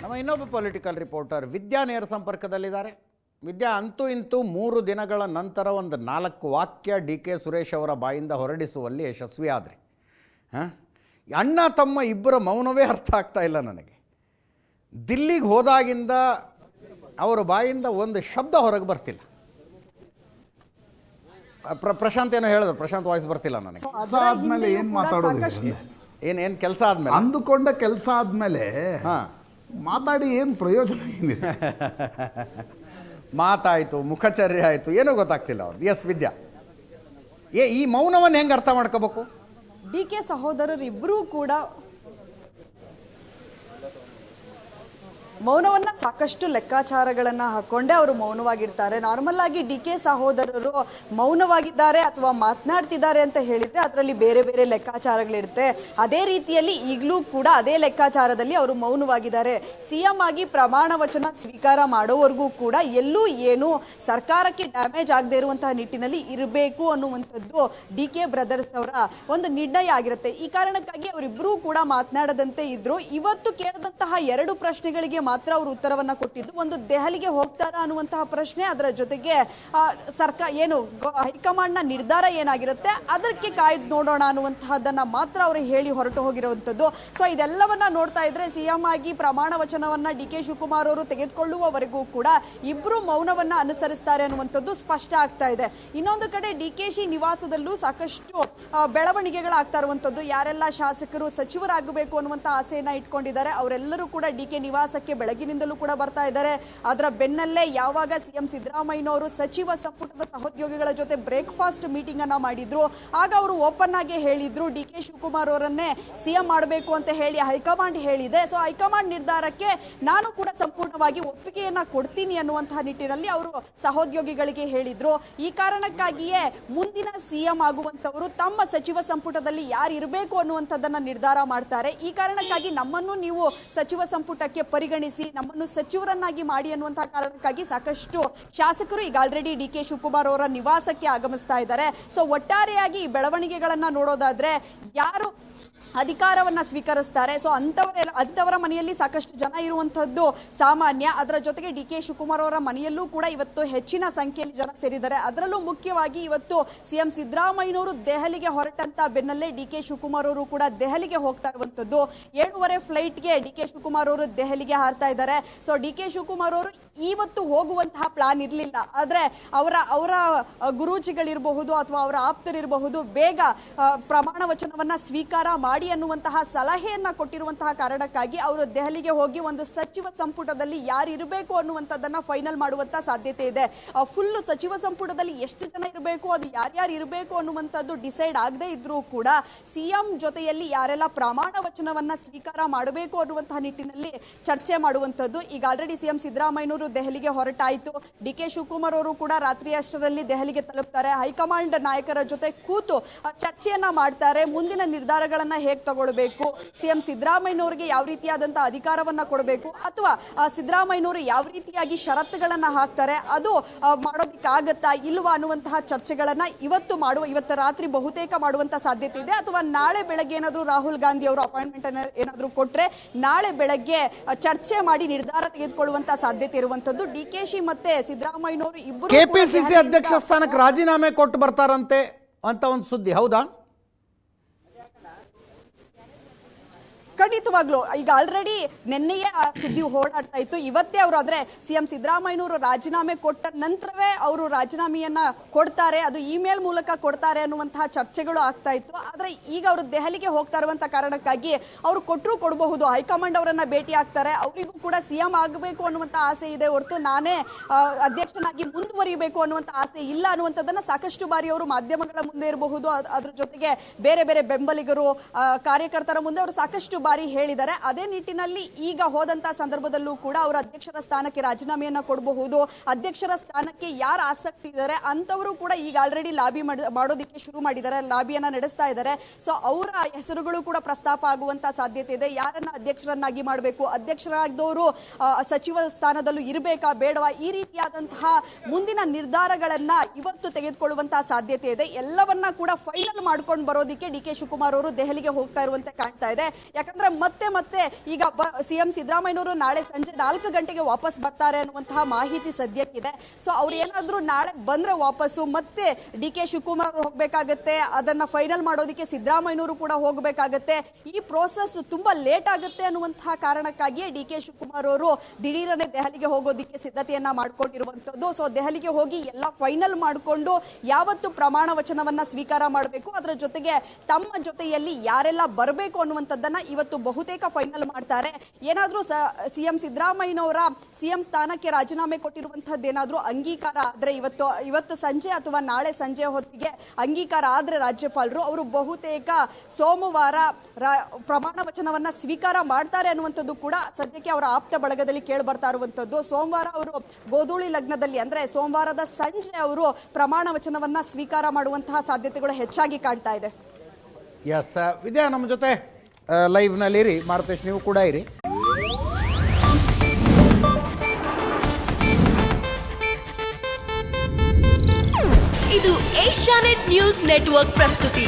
ನಮ್ಮ ಇನ್ನೊಬ್ಬ political reporter ವಿದ್ಯಾ ನೇರ ಸಂಪರ್ಕದಲ್ಲಿದ್ದಾರೆ. ವಿದ್ಯಾ, ಅಂತೂ ಇಂತೂ 3 ದಿನಗಳ ನಂತರ ಒಂದು 4 ವಾಕ್ಯ ಡಿ ಕೆ ಸುರೇಶ್ ಅವರ ಬಾಯಿಂದ ಹೊರಡಿಸುವಲ್ಲಿ ಯಶಸ್ವಿ ಆದ್ರಿ. ಅಣ್ಣ ತಮ್ಮ ಇಬ್ಬರ ಮೌನವೇ ಅರ್ಥ ಆಗ್ತಾ ಇಲ್ಲ ನನಗೆ. ದಿಲ್ಲಿಗೆ ಹೋದಾಗಿಂದ ಅವರ ಬಾಯಿಂದ ಒಂದು ಶಬ್ದ ಹೊರಗೆ ಬರ್ತಿಲ್ಲ. ಪ್ರಶಾಂತ್ ಏನೋ ಹೇಳಿದ್ರು, ಪ್ರಶಾಂತ್ ವಾಯ್ಸ್ ಬರ್ತಿಲ್ಲ ನನಗೆ. ಆದ್ಮೇಲೆ ಏನು ಮಾತಾಡೋದು? ಏನು ಕೆಲಸ ಆದ್ಮೇಲೆ ಅಂದುಕೊಂಡ ಕೆಲಸ ಆದ್ಮೇಲೆ ಮಾತಾಡಿ ಏನು ಪ್ರಯೋಜನ ಏನಿದೆ? ಮಾತಾಯಿತು, ಮುಖಚರ್ಯ ಆಯಿತು, ಏನೂ ಗೊತ್ತಾಗ್ತಿಲ್ಲ ಅವ್ರು. ಎಸ್ ವಿದ್ಯಾ, ಈ ಮೌನವನ್ನು ಹೆಂಗೆ ಅರ್ಥ ಮಾಡ್ಕೋಬೇಕು? ಡಿ ಕೆ ಸಹೋದರರಿಬ್ಬರೂ ಕೂಡ ಮೌನವನ್ನ ಸಾಕಷ್ಟು ಲೆಕ್ಕಾಚಾರಗಳನ್ನ ಹಾಕೊಂಡೇ ಅವರು ಮೌನವಾಗಿರ್ತಾರೆ. ನಾರ್ಮಲ್ ಆಗಿ ಡಿ ಕೆ ಸಹೋದರರು ಮೌನವಾಗಿದ್ದಾರೆ ಅಥವಾ ಮಾತನಾಡ್ತಿದ್ದಾರೆ ಅಂತ ಹೇಳಿದ್ರೆ ಅದರಲ್ಲಿ ಬೇರೆ ಬೇರೆ ಲೆಕ್ಕಾಚಾರಗಳಿರುತ್ತೆ. ಅದೇ ರೀತಿಯಲ್ಲಿ ಈಗಲೂ ಕೂಡ ಅದೇ ಲೆಕ್ಕಾಚಾರದಲ್ಲಿ ಅವರು ಮೌನವಾಗಿದ್ದಾರೆ. ಸಿಎಂ ಆಗಿ ಪ್ರಮಾಣ ವಚನ ಸ್ವೀಕಾರ ಮಾಡೋವರೆಗೂ ಕೂಡ ಎಲ್ಲೂ ಏನು ಸರ್ಕಾರಕ್ಕೆ ಡ್ಯಾಮೇಜ್ ಆಗದೆ ಇರುವಂತಹ ನಿಟ್ಟಿನಲ್ಲಿ ಇರಬೇಕು ಅನ್ನುವಂಥದ್ದು ಡಿ ಕೆ ಬ್ರದರ್ಸ್ ಅವರ ಒಂದು ನಿರ್ಣಯ ಆಗಿರುತ್ತೆ. ಈ ಕಾರಣಕ್ಕಾಗಿ ಅವರಿಬ್ಬರೂ ಕೂಡ ಮಾತನಾಡದಂತೆ ಇದ್ರು. ಇವತ್ತು ಕೇಳಿದಂತಹ 2 ಪ್ರಶ್ನೆಗಳಿಗೆ ಮಾತ್ರ ಅವರು ಉತ್ತರವನ್ನ ಕೊಟ್ಟಿದ್ದು. ಒಂದು, ದೆಹಲಿಗೆ ಹೋಗ್ತಾರಾ ಅನ್ನುವಂತಹ ಪ್ರಶ್ನೆ, ಅದರ ಜೊತೆಗೆ ಹೈಕಮಾಂಡ್ ನ ನಿರ್ಧಾರ ಏನಾಗಿರುತ್ತೆ ಅದಕ್ಕೆ ಕಾಯ್ದು ನೋಡೋಣ ಅನ್ನುವಂತಹದನ್ನ ಮಾತ್ರ ಅವರು ಹೇಳಿ ಹೊರಟು ಹೋಗಿರುವಂತದ್ದು. ಸೊ ಇದೆಲ್ಲವನ್ನ ನೋಡ್ತಾ ಇದ್ರೆ ಸಿಎಂ ಆಗಿ ಪ್ರಮಾಣ ವಚನವನ್ನ ಡಿ ಕೆ ಶಿವಕುಮಾರ್ ಅವರು ತೆಗೆದುಕೊಳ್ಳುವವರೆಗೂ ಕೂಡ ಇಬ್ರು ಮೌನವನ್ನ ಅನುಸರಿಸ್ತಾರೆ ಅನ್ನುವಂಥದ್ದು ಸ್ಪಷ್ಟ ಆಗ್ತಾ ಇದೆ. ಇನ್ನೊಂದು ಕಡೆ ಡಿ ಕೆ ಶಿ ನಿವಾಸದಲ್ಲೂ ಸಾಕಷ್ಟು ಬೆಳವಣಿಗೆಗಳಾಗ್ತಾ ಇರುವಂತದ್ದು. ಯಾರೆಲ್ಲ ಶಾಸಕರು ಸಚಿವರಾಗಬೇಕು ಅನ್ನುವಂತ ಆಸೆಯನ್ನ ಇಟ್ಕೊಂಡಿದ್ದಾರೆ ಅವರೆಲ್ಲರೂ ಕೂಡ ಡಿ ಕೆ ನಿವಾಸಕ್ಕೆ ಬೆಳಗಿನಿಂದಲೂ ಕೂಡ ಬರ್ತಾ ಇದ್ದಾರೆ. ಅದರ ಬೆನ್ನಲ್ಲೇ ಯಾವಾಗ ಸಿಎಂ ಸಿದ್ದರಾಮಯ್ಯನವರು ಸಚಿವ ಸಂಪುಟದ ಸಹೋದ್ಯೋಗಿಗಳ ಜೊತೆ ಬ್ರೇಕ್ಫಾಸ್ಟ್ ಮೀಟಿಂಗ್ ಅನ್ನ ಮಾಡಿದ್ರು, ಆಗ ಅವರು ಓಪನ್ ಆಗಿ ಹೇಳಿದ್ರು ಡಿ ಕೆ ಶಿವಕುಮಾರ್ ಅವರನ್ನೇ ಸಿಎಂ ಮಾಡಬೇಕು ಅಂತ ಹೇಳಿ ಹೈಕಮಾಂಡ್ ಹೇಳಿದೆ. ಸೊ ಹೈಕಮಾಂಡ್ ನಿರ್ಧಾರಕ್ಕೆ ನಾನು ಕೂಡ ಸಂಪೂರ್ಣವಾಗಿ ಒಪ್ಪಿಗೆಯನ್ನ ಕೊಡ್ತೀನಿ ಅನ್ನುವಂತಹ ನಿಟ್ಟಿನಲ್ಲಿ ಅವರು ಸಹೋದ್ಯೋಗಿಗಳಿಗೆ ಹೇಳಿದ್ರು. ಈ ಕಾರಣಕ್ಕಾಗಿಯೇ ಮುಂದಿನ ಸಿಎಂ ಆಗುವಂತವರು ತಮ್ಮ ಸಚಿವ ಸಂಪುಟದಲ್ಲಿ ಯಾರು ಇರಬೇಕು ಅನ್ನುವಂಥದ್ದನ್ನ ನಿರ್ಧಾರ ಮಾಡ್ತಾರೆ. ಈ ಕಾರಣಕ್ಕಾಗಿ ನಮ್ಮನ್ನು ನೀವು ಸಚಿವ ಸಂಪುಟಕ್ಕೆ ಪರಿಗಣಿಸಿ ನಮ್ಮನ್ನು ಸಚಿವರನ್ನಾಗಿ ಮಾಡಿ ಅನ್ನುವಂತಹ ಕಾರಣಕ್ಕಾಗಿ ಸಾಕಷ್ಟು ಶಾಸಕರು ಈಗ ಆಲ್ರೆಡಿ ಡಿ ಕೆ ಶಿವಕುಮಾರ್ ಅವರ ನಿವಾಸಕ್ಕೆ ಆಗಮಿಸ್ತಾ ಇದ್ದಾರೆ. ಸೊ ಒಟ್ಟಾರೆಯಾಗಿ ಈ ಬೆಳವಣಿಗೆಗಳನ್ನ ನೋಡೋದಾದ್ರೆ ಯಾರು ಅಧಿಕಾರವನ್ನ ಸ್ವೀಕರಿಸ್ತಾರೆ, ಸೊ ಅಂತವರ ಮನೆಯಲ್ಲಿ ಸಾಕಷ್ಟು ಜನ ಇರುವಂತಹದ್ದು ಸಾಮಾನ್ಯ. ಅದರ ಜೊತೆಗೆ ಡಿ ಕೆ ಶಿವಕುಮಾರ್ ಅವರ ಮನೆಯಲ್ಲೂ ಕೂಡ ಇವತ್ತು ಹೆಚ್ಚಿನ ಸಂಖ್ಯೆಯಲ್ಲಿ ಜನ ಸೇರಿದ್ದಾರೆ. ಅದರಲ್ಲೂ ಮುಖ್ಯವಾಗಿ ಇವತ್ತು ಸಿಎಂ ಸಿದ್ದರಾಮಯ್ಯನವರು ದೆಹಲಿಗೆ ಹೊರಟಂತ ಬೆನ್ನಲ್ಲೇ ಡಿ ಕೆ ಶಿವಕುಮಾರ್ ಅವರು ಕೂಡ ದೆಹಲಿಗೆ ಹೋಗ್ತಾ ಇರುವಂತದ್ದು. 7:30 ಫ್ಲೈಟ್ಗೆ ಡಿ ಕೆ ಶಿವಕುಮಾರ್ ಅವರು ದೆಹಲಿಗೆ ಹಾರ್ತಾ ಇದ್ದಾರೆ. ಸೊ ಡಿ ಕೆ ಶಿವಕುಮಾರ್ ಅವರು ಇವತ್ತು ಹೋಗುವಂತಹ ಪ್ಲಾನ್ ಇರಲಿಲ್ಲ. ಆದ್ರೆ ಅವರ ಗುರೂಜಿಗಳಿರಬಹುದು ಅಥವಾ ಅವರ ಆಪ್ತರಿರಬಹುದು ಬೇಗ ಪ್ರಮಾಣ ವಚನವನ್ನ ಸ್ವೀಕಾರ ಮಾಡಿ ಅನ್ನುವಂತಹ ಸಲಹೆಯನ್ನ ಕೊಟ್ಟಿರುವಂತಹ ಕಾರಣಕ್ಕಾಗಿ ಅವರು ದೆಹಲಿಗೆ ಹೋಗಿ ಒಂದು ಸಚಿವ ಸಂಪುಟದಲ್ಲಿ ಯಾರು ಇರಬೇಕು ಅನ್ನುವಂಥದ್ದನ್ನ ಫೈನಲ್ ಮಾಡುವಂತ ಸಾಧ್ಯತೆ ಇದೆ. ಫುಲ್ ಸಚಿವ ಸಂಪುಟದಲ್ಲಿ ಎಷ್ಟು ಜನ ಇರಬೇಕು, ಅದು ಯಾರ್ಯಾರು ಇರಬೇಕು ಅನ್ನುವಂಥದ್ದು ಡಿಸೈಡ್ ಆಗದೆ ಇದ್ರೂ ಕೂಡ ಸಿಎಂ ಜೊತೆಯಲ್ಲಿ ಯಾರೆಲ್ಲ ಪ್ರಮಾಣ ವಚನವನ್ನ ಸ್ವೀಕಾರ ಮಾಡಬೇಕು ಅನ್ನುವಂತಹ ನಿಟ್ಟಿನಲ್ಲಿ ಚರ್ಚೆ ಮಾಡುವಂಥದ್ದು. ಈಗ ಆಲ್ರೆಡಿ ಸಿಎಂ ಸಿದ್ದರಾಮಯ್ಯನವರು ದೆಹಲಿಗೆ ಹೊರಟಾಯಿತು. ಡಿ ಕೆ ಶಿವಕುಮಾರ್ ಅವರು ಕೂಡ ರಾತ್ರಿ ಅಷ್ಟರಲ್ಲಿ ದೆಹಲಿಗೆ ತಲುಪ್ತಾರೆ. ಹೈಕಮಾಂಡ್ ನಾಯಕರ ಜೊತೆ ಕೂತು ಚರ್ಚೆಯನ್ನ ಮಾಡ್ತಾರೆ. ಮುಂದಿನ ನಿರ್ಧಾರಗಳನ್ನ ಹೇಗೆ ತಗೊಳ್ಬೇಕು, ಸಿಎಂ ಸಿದ್ದರಾಮಯ್ಯನವರಿಗೆ ಯಾವ ರೀತಿಯಾದಂತಹ ಅಧಿಕಾರವನ್ನ ಕೊಡಬೇಕು ಅಥವಾ ಸಿದ್ದರಾಮಯ್ಯನವರು ಯಾವ ರೀತಿಯಾಗಿ ಷರತ್ತುಗಳನ್ನ ಹಾಕ್ತಾರೆ, ಅದು ಮಾಡೋದಕ್ಕಾಗತ್ತಾ ಇಲ್ವಾ ಅನ್ನುವಂತಹ ಚರ್ಚೆಗಳನ್ನ ಇವತ್ತು ರಾತ್ರಿ ಬಹುತೇಕ ಮಾಡುವಂತ ಸಾಧ್ಯತೆ ಇದೆ. ಅಥವಾ ನಾಳೆ ಬೆಳಗ್ಗೆ ಏನಾದರೂ ರಾಹುಲ್ ಗಾಂಧಿ ಅವರು ಅಪಾಯಿಂಟ್ಮೆಂಟ್ ಏನಾದರೂ ಕೊಟ್ರೆ ನಾಳೆ ಬೆಳಗ್ಗೆ ಚರ್ಚೆ ಮಾಡಿ ನಿರ್ಧಾರ ತೆಗೆದುಕೊಳ್ಳುವಂತ ಸಾಧ್ಯತೆ ಇರುವಂತದ್ದು. ಡಿ ಕೆ ಶಿ ಮತ್ತೆ ಸಿದ್ದರಾಮಯ್ಯನವರು ಇಬ್ಬರು ಕೆಪಿಸಿಸಿ ಅಧ್ಯಕ್ಷ ಸ್ಥಾನಕ್ಕೆ ರಾಜೀನಾಮೆ ಕೊಟ್ಟು ಬರ್ತಾರಂತೆ ಅಂತ ಒಂದು ಸುದ್ದಿ, ಹೌದಾ? ಖಂಡಿತವಾಗ್ಲು ಈಗ ಆಲ್ರೆಡಿ ನಿನ್ನೆಯೇ ಆ ಸುದ್ದಿ ಓಡಾಡ್ತಾ ಇತ್ತು. ಇವತ್ತೇ ಅವರು ಆದ್ರೆ ಸಿಎಂ ಸಿದ್ದರಾಮಯ್ಯನವರು ರಾಜೀನಾಮೆ ಕೊಟ್ಟ ನಂತರವೇ ಅವರು ರಾಜೀನಾಮೆಯನ್ನ ಕೊಡ್ತಾರೆ, ಅದು ಇಮೇಲ್ ಮೂಲಕ ಕೊಡ್ತಾರೆ ಅನ್ನುವಂತಹ ಚರ್ಚೆಗಳು ಆಗ್ತಾ ಇತ್ತು. ಆದ್ರೆ ಈಗ ಅವರು ದೆಹಲಿಗೆ ಹೋಗ್ತಾ ಇರುವಂತಹ ಕಾರಣಕ್ಕಾಗಿ ಅವರು ಕೊಟ್ಟರು ಕೊಡಬಹುದು, ಹೈಕಮಾಂಡ್ ಅವರನ್ನ ಭೇಟಿ ಆಗ್ತಾರೆ. ಅವರಿಗೂ ಕೂಡ ಸಿಎಂ ಆಗಬೇಕು ಅನ್ನುವಂತ ಆಸೆ ಇದೆ ಹೊರತು ನಾನೇ ಅಧ್ಯಕ್ಷನಾಗಿ ಮುಂದುವರಿಬೇಕು ಅನ್ನುವಂತ ಆಸೆ ಇಲ್ಲ ಅನ್ನುವಂಥದ್ದನ್ನ ಸಾಕಷ್ಟು ಬಾರಿ ಅವರು ಮಾಧ್ಯಮಗಳ ಮುಂದೆ ಇರಬಹುದು, ಅದ್ರ ಜೊತೆಗೆ ಬೇರೆ ಬೇರೆ ಬೆಂಬಲಿಗರು ಕಾರ್ಯಕರ್ತರ ಮುಂದೆ ಅವರು ಸಾಕಷ್ಟು ಬಾರಿ ಹೇಳಿದ್ದಾರೆ. ಅದೇ ನಿಟ್ಟಿನಲ್ಲಿ ಈಗ ಹೋದಂತ ಸಂದರ್ಭದಲ್ಲೂ ಕೂಡ ಅವರು ಅಧ್ಯಕ್ಷರ ಸ್ಥಾನಕ್ಕೆ ರಾಜೀನಾಮೆಯನ್ನ ಕೊಡಬಹುದು. ಅಧ್ಯಕ್ಷರ ಸ್ಥಾನಕ್ಕೆ ಯಾರು ಆಸಕ್ತಿ ಇದ್ದಾರೆ ಅಂತವರು ಕೂಡ ಈಗ ಆಲ್ರೆಡಿ ಲಾಬಿ ಮಾಡೋದಕ್ಕೆ ಶುರು ಮಾಡಿದ್ದಾರೆ, ಲಾಬಿಯನ್ನ ನಡೆಸ್ತಾ ಇದ್ದಾರೆ. ಸೊ ಅವರ ಹೆಸರುಗಳು ಕೂಡ ಪ್ರಸ್ತಾಪ ಆಗುವಂತ ಸಾಧ್ಯತೆ ಇದೆ. ಯಾರನ್ನ ಅಧ್ಯಕ್ಷರನ್ನಾಗಿ ಮಾಡಬೇಕು, ಅಧ್ಯಕ್ಷರಾದವರು ಸಚಿವ ಸ್ಥಾನದಲ್ಲೂ ಇರಬೇಕಾ ಬೇಡವಾ, ಈ ರೀತಿಯಾದಂತಹ ಮುಂದಿನ ನಿರ್ಧಾರಗಳನ್ನ ಇವತ್ತು ತೆಗೆದುಕೊಳ್ಳುವಂತಹ ಸಾಧ್ಯತೆ ಇದೆ. ಎಲ್ಲವನ್ನ ಕೂಡ ಫೈನಲ್ ಮಾಡ್ಕೊಂಡು ಬರೋದಕ್ಕೆ ಡಿ ಕೆ ಶಿವಕುಮಾರ್ ಅವರು ದೆಹಲಿಗೆ ಹೋಗ್ತಾ ಇರುವಂತೆ ಕಾಣ್ತಾ ಇದೆ. ಯಾಕಂದ್ರೆ ಯಾಕಂದ್ರೆ ಮತ್ತೆ ಈಗ ಸಿಎಂ ಸಿದ್ದರಾಮಯ್ಯನವರು ನಾಳೆ ಸಂಜೆ 4 ಗಂಟೆಗೆ ವಾಪಸ್ ಬರ್ತಾರೆ ಅನ್ನುವಂತಹ ಮಾಹಿತಿ ಸದ್ಯಕ್ಕಿದೆ. ಸೊ ಅವ್ರು ಏನಾದ್ರೂ ನಾಳೆ ಬಂದ್ರೆ ವಾಪಸ್ಸು ಮತ್ತೆ ಡಿ ಕೆ ಶಿವಕುಮಾರ್ ಹೋಗ್ಬೇಕಾಗತ್ತೆ, ಅದನ್ನ ಫೈನಲ್ ಮಾಡೋದಕ್ಕೆ ಸಿದ್ದರಾಮಯ್ಯನವರು ಕೂಡ ಹೋಗ್ಬೇಕಾಗತ್ತೆ. ಈ ಪ್ರೋಸೆಸ್ ತುಂಬಾ ಲೇಟ್ ಆಗುತ್ತೆ ಅನ್ನುವಂತಹ ಕಾರಣಕ್ಕಾಗಿಯೇ ಡಿ ಕೆ ಶಿವಕುಮಾರ್ ಅವರು ದಿಢೀರನೆ ದೆಹಲಿಗೆ ಹೋಗೋದಕ್ಕೆ ಸಿದ್ಧತೆಯನ್ನ ಮಾಡ್ಕೊಂಡಿರುವಂತದ್ದು. ಸೊ ದೆಹಲಿಗೆ ಹೋಗಿ ಎಲ್ಲ ಫೈನಲ್ ಮಾಡಿಕೊಂಡು ಯಾವತ್ತು ಪ್ರಮಾಣ ವಚನವನ್ನ ಸ್ವೀಕಾರ ಮಾಡಬೇಕು, ಅದರ ಜೊತೆಗೆ ತಮ್ಮ ಜೊತೆಯಲ್ಲಿ ಯಾರೆಲ್ಲ ಬರಬೇಕು ಅನ್ನುವಂಥದ್ದನ್ನ ಇವತ್ತು ಬಹುತೇಕ ಫೈನಲ್ ಮಾಡ್ತಾರೆ. ಏನಾದ್ರೂ ಸಿಎಂ ಸಿದ್ದರಾಮಯ್ಯನವರ ಸಿಎಂ ಸ್ಥಾನಕ್ಕೆ ರಾಜೀನಾಮೆ ಕೊಟ್ಟಿರುವಂತಹದ್ದು ಏನಾದ್ರೂ ಅಂಗೀಕಾರ ಆದ್ರೆ ಇವತ್ತು ಸಂಜೆ ಅಥವಾ ನಾಳೆ ಸಂಜೆ ಹೊತ್ತಿಗೆ ಅಂಗೀಕಾರ ಆದ್ರೆ ರಾಜ್ಯಪಾಲರು ಅವರು ಬಹುತೇಕ ಸೋಮವಾರ ಪ್ರಮಾಣ ವಚನವನ್ನ ಸ್ವೀಕಾರ ಮಾಡ್ತಾರೆ ಅನ್ನುವಂಥದ್ದು ಕೂಡ ಸದ್ಯಕ್ಕೆ ಅವರ ಆಪ್ತ ಬಳಗದಲ್ಲಿ ಕೇಳಿ ಬರ್ತಾ ಇರುವಂತದ್ದು. ಸೋಮವಾರ ಅವರು ಗೋಧೂಳಿ ಲಗ್ನದಲ್ಲಿ ಅಂದ್ರೆ ಸೋಮವಾರದ ಸಂಜೆ ಅವರು ಪ್ರಮಾಣ ವಚನವನ್ನ ಸ್ವೀಕಾರ ಮಾಡುವಂತಹ ಸಾಧ್ಯತೆಗಳು ಹೆಚ್ಚಾಗಿ ಕಾಡ್ತಾ ಇದೆ. ಎಸ್, ವಿದ್ಯಾ ನಮ್ಮ ಜೊತೆ ಲೈವ್ನಲ್ಲಿ ಇರಿ, ಮಾರುತೇಶ್ ನೀವು ಕೂಡ ಇರಿ. ಇದು ಏಷ್ಯಾನೆಟ್ ನ್ಯೂಸ್ ನೆಟ್ವರ್ಕ್ ಪ್ರಸ್ತುತಿ.